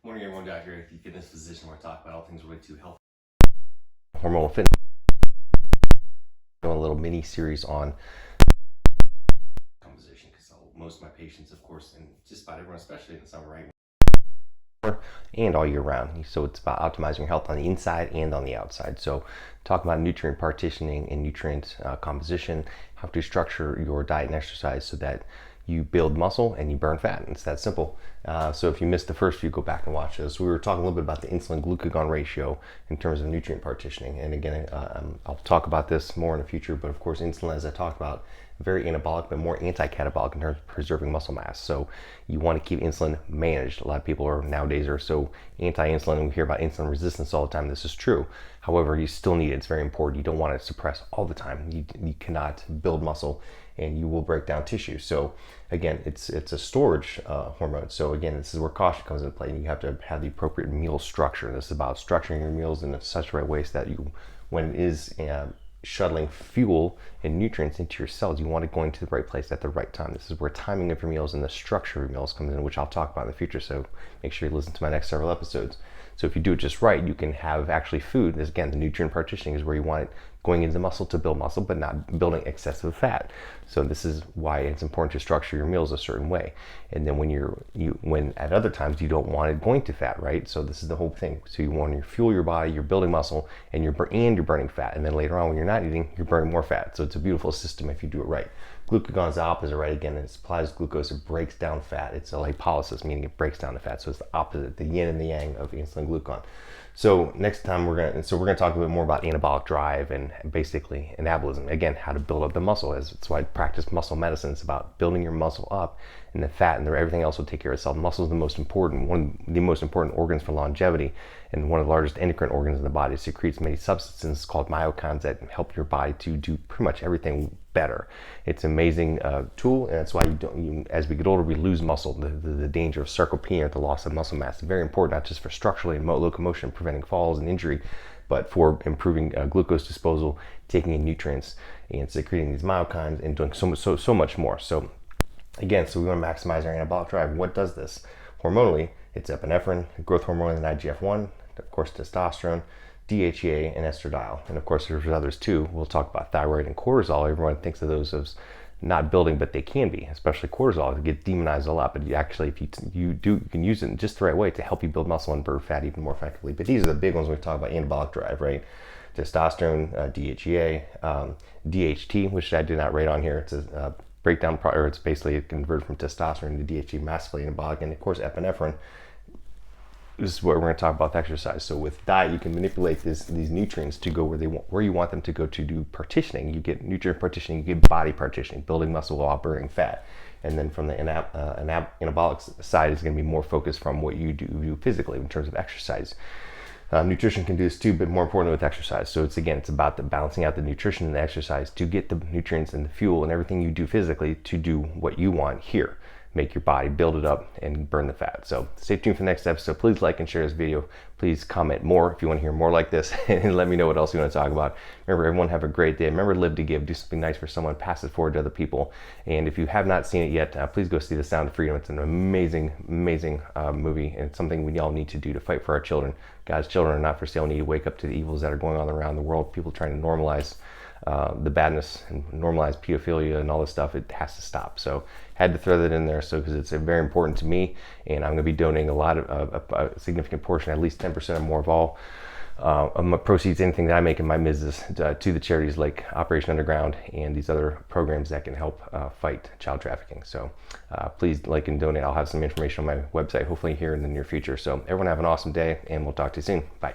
Morning everyone, Dr. Eric, the fitness physician, where I talk about all things related to health, hormonal fitness. Doing a little mini series on composition because most of my patients, of course, and just about everyone, especially in the summer, right? And all year round. So it's about optimizing your health on the inside and on the outside. So talk about nutrient partitioning and nutrient composition, how to structure your diet and exercise so that you build muscle and you burn fat. It's that simple. So if you missed the first few, go back and watch those. We were talking a little bit about the insulin glucagon ratio in terms of nutrient partitioning. And again, I'll talk about this more in the future, but of course, insulin, as I talked about, very anabolic, but more anti-catabolic in terms of preserving muscle mass. So you want to keep insulin managed. A lot of people nowadays are so anti-insulin, and we hear about insulin resistance all the time. This is true. However, you still need it. It's very important. You don't want to suppress all the time. You cannot build muscle and you will break down tissue. So again, it's a storage hormone. So again, this is where caution comes into play. You have to have the appropriate meal structure. This is about structuring your meals in such a right way so that you, when it is shuttling fuel and nutrients into your cells, you want it going to the right place at the right time. This is where timing of your meals and the structure of your meals comes in, which I'll talk about in the future. So make sure you listen to my next several episodes. So if you do it just right, you can have actually food. This, again, the nutrient partitioning is where you want it going into the muscle to build muscle, but not building excessive fat. So this is why it's important to structure your meals a certain way. And then when at other times you don't want it going to fat, right? So this is the whole thing. So you want to fuel your body, you're building muscle, and you're burning fat. And then later on, when you're not eating, you're burning more fat. So it's a beautiful system if you do it right. Glucagon is the opposite, right? Again, it supplies glucose, it breaks down fat. It's a lipolysis, meaning it breaks down the fat. So it's the opposite, the yin and the yang of insulin glucagon. So next time we're gonna talk a bit more about anabolic drive and basically anabolism. Again, how to build up the muscle. That's why I practice muscle medicine. It's about building your muscle up, and the fat and everything else will take care of itself. Muscle is the most important, one of the most important organs for longevity, and one of the largest endocrine organs in the body. It secretes many substances called myokines that help your body to do pretty much everything better. It's an amazing tool, and that's why as we get older, we lose muscle. The danger of sarcopenia, the loss of muscle mass, is very important, not just for structurally and locomotion, preventing falls and injury, but for improving glucose disposal, taking in nutrients, and secreting these myokines, and doing so much more. So again, we want to maximize our anabolic drive. What does this? Hormonally, it's epinephrine, growth hormone, and IGF-1, of course, testosterone, DHEA, and estradiol. And of course, there's others too. We'll talk about thyroid and cortisol. Everyone thinks of those as not building, but they can be, especially cortisol. It gets demonized a lot, but if you can use it in just the right way to help you build muscle and burn fat even more effectively. But these are the big ones when we talk about anabolic drive, right? Testosterone, DHEA, DHT, which I did not rate on here. It's a breakdown, or it's basically converted from testosterone to DHT, massively anabolic, and of course epinephrine. This is what we're going to talk about with exercise. So with diet, you can manipulate these nutrients to go where you want them to go to do partitioning. You get nutrient partitioning, you get body partitioning, building muscle while burning fat. And then from the anabolic side is going to be more focused from what you do physically in terms of exercise. Nutrition can do this too, but more importantly with exercise. So it's about the balancing out the nutrition and the exercise to get the nutrients and the fuel and everything you do physically to do what you want here. Make your body, build it up, and burn the fat. So stay tuned for the next episode. Please like and share this video. Please comment more if you want to hear more like this, and let me know what else you want to talk about. Remember, everyone have a great day. Remember, live to give. Do something nice for someone. Pass it forward to other people. And if you have not seen it yet, please go see The Sound of Freedom. It's an amazing, amazing movie, and it's something we all need to do to fight for our children. God's children are not for sale. We need to wake up to the evils that are going on around the world. People trying to normalize the badness and normalize pedophilia and all this stuff. It has to stop. So had to throw that in there, because it's very important to me, and I'm going to be donating a significant portion, at least 10% or more of all of my proceeds, anything that I make in my business, to the charities like Operation Underground and these other programs that can help fight child trafficking. So please like and donate. I'll have some information on my website hopefully here in the near future. So everyone have an awesome day, and we'll talk to you soon. Bye.